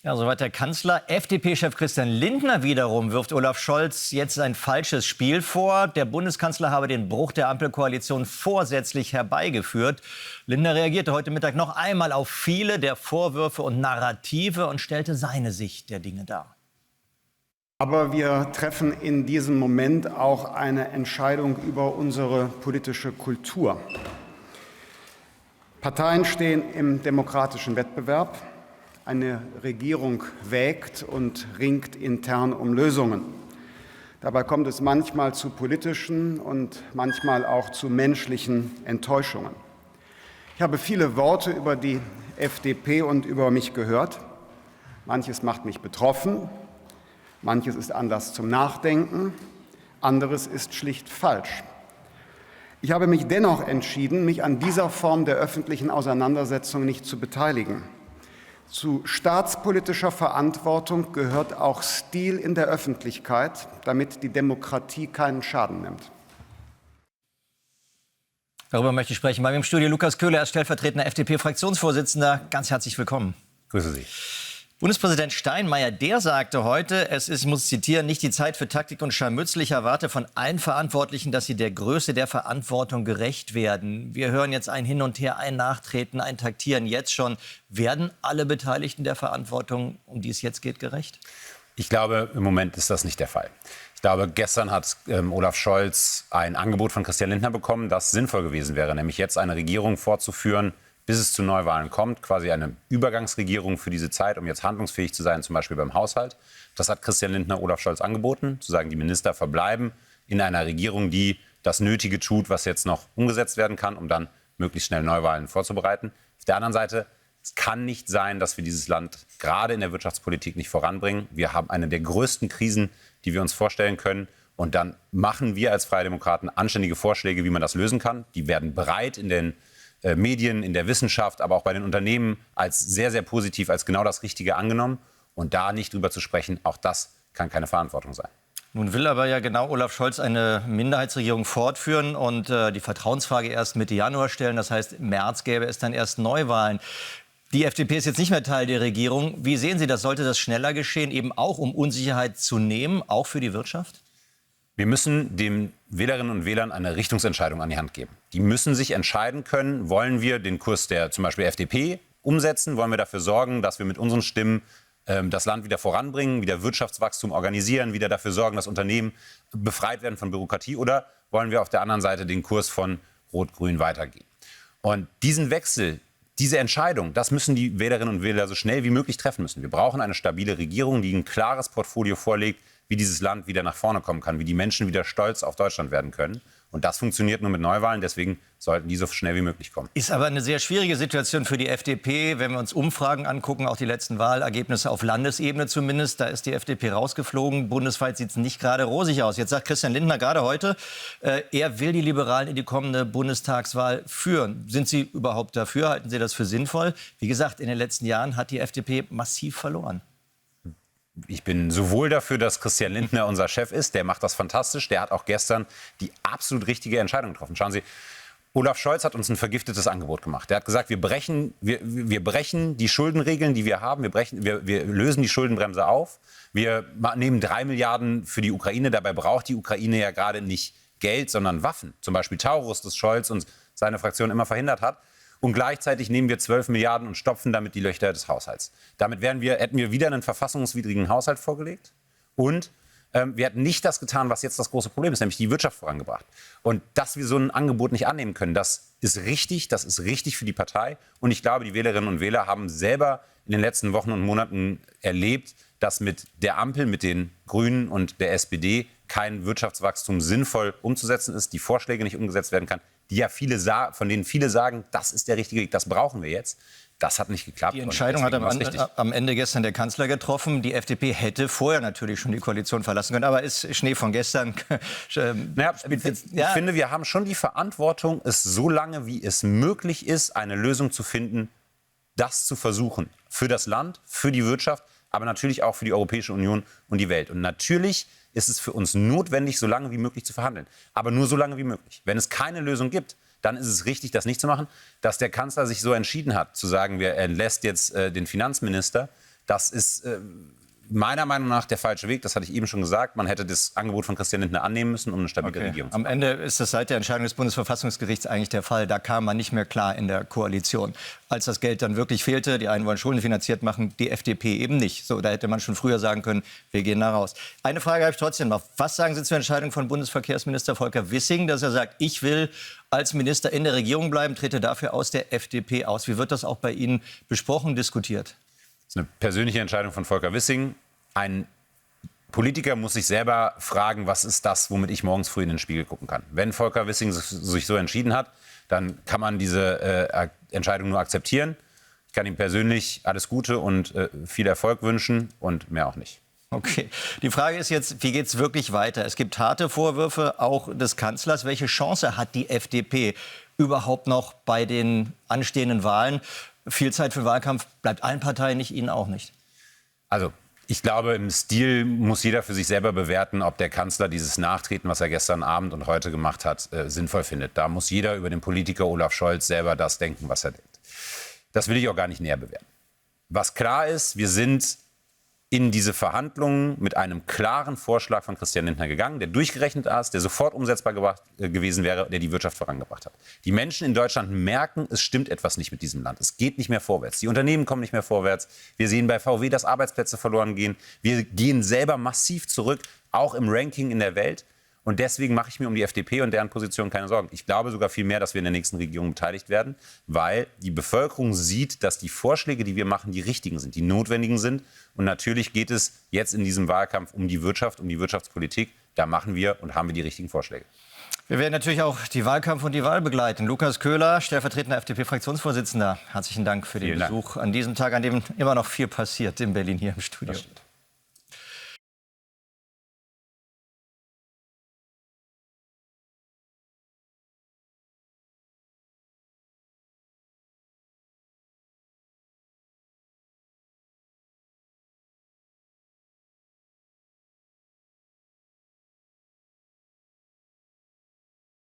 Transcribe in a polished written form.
Ja, soweit der Kanzler. FDP-Chef Christian Lindner wiederum wirft Olaf Scholz jetzt ein falsches Spiel vor. Der Bundeskanzler habe den Bruch der Ampelkoalition vorsätzlich herbeigeführt. Lindner reagierte heute Mittag noch einmal auf viele der Vorwürfe und Narrative und stellte seine Sicht der Dinge dar. Aber wir treffen in diesem Moment auch eine Entscheidung über unsere politische Kultur. Parteien stehen im demokratischen Wettbewerb. Eine Regierung wägt und ringt intern um Lösungen. Dabei kommt es manchmal zu politischen und manchmal auch zu menschlichen Enttäuschungen. Ich habe viele Worte über die FDP und über mich gehört. Manches macht mich betroffen, manches ist Anlass zum Nachdenken, anderes ist schlicht falsch. Ich habe mich dennoch entschieden, mich an dieser Form der öffentlichen Auseinandersetzung nicht zu beteiligen. Zu staatspolitischer Verantwortung gehört auch Stil in der Öffentlichkeit, damit die Demokratie keinen Schaden nimmt. Darüber möchte ich sprechen. Bei mir im Studio Lukas Köhler, er ist stellvertretender FDP-Fraktionsvorsitzender. Ganz herzlich willkommen. Grüße Sie. Bundespräsident Steinmeier, der sagte heute, es ist, ich muss zitieren, nicht die Zeit für Taktik und Scharmützel. Ich erwarte von allen Verantwortlichen, dass sie der Größe der Verantwortung gerecht werden. Wir hören jetzt ein Hin und Her, ein Nachtreten, ein Taktieren jetzt schon. Werden alle Beteiligten der Verantwortung, um die es jetzt geht, gerecht? Ich glaube, im Moment ist das nicht der Fall. Ich glaube, gestern hat Olaf Scholz ein Angebot von Christian Lindner bekommen, das sinnvoll gewesen wäre, nämlich jetzt eine Regierung fortzuführen, bis es zu Neuwahlen kommt, quasi eine Übergangsregierung für diese Zeit, um jetzt handlungsfähig zu sein, zum Beispiel beim Haushalt. Das hat Christian Lindner Olaf Scholz angeboten, zu sagen, die Minister verbleiben in einer Regierung, die das Nötige tut, was jetzt noch umgesetzt werden kann, um dann möglichst schnell Neuwahlen vorzubereiten. Auf der anderen Seite, es kann nicht sein, dass wir dieses Land gerade in der Wirtschaftspolitik nicht voranbringen. Wir haben eine der größten Krisen, die wir uns vorstellen können. Und dann machen wir als Freie Demokraten anständige Vorschläge, wie man das lösen kann. Die werden breit in den Medien, in der Wissenschaft, aber auch bei den Unternehmen als sehr, sehr positiv, als genau das Richtige angenommen. Und da nicht drüber zu sprechen, auch das kann keine Verantwortung sein. Nun will aber ja genau Olaf Scholz eine Minderheitsregierung fortführen und die Vertrauensfrage erst Mitte Januar stellen. Das heißt, im März gäbe es dann erst Neuwahlen. Die FDP ist jetzt nicht mehr Teil der Regierung. Wie sehen Sie das? Sollte das schneller geschehen, eben auch um Unsicherheit zu nehmen, auch für die Wirtschaft? Wir müssen den Wählerinnen und Wählern eine Richtungsentscheidung an die Hand geben. Die müssen sich entscheiden können, wollen wir den Kurs der zum Beispiel FDP umsetzen, wollen wir dafür sorgen, dass wir mit unseren Stimmen das Land wieder voranbringen, wieder Wirtschaftswachstum organisieren, wieder dafür sorgen, dass Unternehmen befreit werden von Bürokratie, oder wollen wir auf der anderen Seite den Kurs von Rot-Grün weitergehen. Und diesen Wechsel, diese Entscheidung, das müssen die Wählerinnen und Wähler so schnell wie möglich treffen müssen. Wir brauchen eine stabile Regierung, die ein klares Portfolio vorlegt, wie dieses Land wieder nach vorne kommen kann, wie die Menschen wieder stolz auf Deutschland werden können. Und das funktioniert nur mit Neuwahlen, deswegen sollten die so schnell wie möglich kommen. Ist aber eine sehr schwierige Situation für die FDP, wenn wir uns Umfragen angucken, auch die letzten Wahlergebnisse auf Landesebene zumindest. Da ist die FDP rausgeflogen. Bundesweit sieht es nicht gerade rosig aus. Jetzt sagt Christian Lindner gerade heute, er will die Liberalen in die kommende Bundestagswahl führen. Sind Sie überhaupt dafür? Halten Sie das für sinnvoll? Wie gesagt, in den letzten Jahren hat die FDP massiv verloren. Ich bin sowohl dafür, dass Christian Lindner unser Chef ist, der macht das fantastisch, der hat auch gestern die absolut richtige Entscheidung getroffen. Schauen Sie, Olaf Scholz hat uns ein vergiftetes Angebot gemacht. Der hat gesagt, wir brechen die Schuldenregeln, die wir haben, wir lösen die Schuldenbremse auf, wir nehmen 3 Milliarden für die Ukraine, dabei braucht die Ukraine ja gerade nicht Geld, sondern Waffen, zum Beispiel Taurus, das Scholz und seine Fraktion immer verhindert hat. Und gleichzeitig nehmen wir 12 Milliarden und stopfen damit die Löcher des Haushalts. Damit hätten wir wieder einen verfassungswidrigen Haushalt vorgelegt. Und wir hätten nicht das getan, was jetzt das große Problem ist, nämlich die Wirtschaft vorangebracht. Und dass wir so ein Angebot nicht annehmen können, das ist richtig für die Partei. Und ich glaube, die Wählerinnen und Wähler haben selber in den letzten Wochen und Monaten erlebt, dass mit der Ampel, mit den Grünen und der SPD kein Wirtschaftswachstum sinnvoll umzusetzen ist, die Vorschläge nicht umgesetzt werden kann, von denen viele sagen, das ist der richtige Weg, das brauchen wir jetzt. Das hat nicht geklappt. Die Entscheidung hat am Ende gestern der Kanzler getroffen. Die FDP hätte vorher natürlich schon die Koalition verlassen können. Aber ist Schnee von gestern. Ich finde, wir haben schon die Verantwortung, es so lange wie es möglich ist, eine Lösung zu finden, das zu versuchen. Für das Land, für die Wirtschaft, aber natürlich auch für die Europäische Union und die Welt. Und natürlich ist es für uns notwendig, so lange wie möglich zu verhandeln. Aber nur so lange wie möglich. Wenn es keine Lösung gibt, dann ist es richtig, das nicht zu machen. Dass der Kanzler sich so entschieden hat, zu sagen, er entlässt jetzt den Finanzminister, Das ist meiner Meinung nach der falsche Weg. Das hatte ich eben schon gesagt. Man hätte das Angebot von Christian Lindner annehmen müssen, um eine stabile Regierung zu Am machen. Ende ist das seit der Entscheidung des Bundesverfassungsgerichts eigentlich der Fall. Da kam man nicht mehr klar in der Koalition. Als das Geld dann wirklich fehlte, die einen wollen Schulden finanziert machen, die FDP eben nicht. So, da hätte man schon früher sagen können, wir gehen da raus. Eine Frage habe ich trotzdem noch. Was sagen Sie zur Entscheidung von Bundesverkehrsminister Volker Wissing, dass er sagt, ich will als Minister in der Regierung bleiben, trete dafür aus der FDP aus? Wie wird das auch bei Ihnen besprochen, diskutiert? Das ist eine persönliche Entscheidung von Volker Wissing. Ein Politiker muss sich selber fragen, was ist das, womit ich morgens früh in den Spiegel gucken kann. Wenn Volker Wissing sich so entschieden hat, dann kann man diese Entscheidung nur akzeptieren. Ich kann ihm persönlich alles Gute und viel Erfolg wünschen und mehr auch nicht. Okay. Die Frage ist jetzt, wie geht es wirklich weiter? Es gibt harte Vorwürfe, auch des Kanzlers. Welche Chance hat die FDP überhaupt noch bei den anstehenden Wahlen? Viel Zeit für Wahlkampf bleibt allen Parteien nicht, Ihnen auch nicht. Also ich glaube, im Stil muss jeder für sich selber bewerten, ob der Kanzler dieses Nachtreten, was er gestern Abend und heute gemacht hat, sinnvoll findet. Da muss jeder über den Politiker Olaf Scholz selber das denken, was er denkt. Das will ich auch gar nicht näher bewerten. Was klar ist, wir sind in diese Verhandlungen mit einem klaren Vorschlag von Christian Lindner gegangen, der durchgerechnet ist, der sofort umsetzbar gewesen wäre, der die Wirtschaft vorangebracht hat. Die Menschen in Deutschland merken, es stimmt etwas nicht mit diesem Land. Es geht nicht mehr vorwärts. Die Unternehmen kommen nicht mehr vorwärts. Wir sehen bei VW, dass Arbeitsplätze verloren gehen. Wir gehen selber massiv zurück, auch im Ranking in der Welt. Und deswegen mache ich mir um die FDP und deren Position keine Sorgen. Ich glaube sogar viel mehr, dass wir in der nächsten Regierung beteiligt werden, weil die Bevölkerung sieht, dass die Vorschläge, die wir machen, die richtigen sind, die notwendigen sind. Und natürlich geht es jetzt in diesem Wahlkampf um die Wirtschaft, um die Wirtschaftspolitik. Da machen wir und haben wir die richtigen Vorschläge. Wir werden natürlich auch die Wahlkampf und die Wahl begleiten. Lukas Köhler, stellvertretender FDP-Fraktionsvorsitzender, herzlichen Dank für den Besuch an diesem Tag, an dem immer noch viel passiert in Berlin hier im Studio.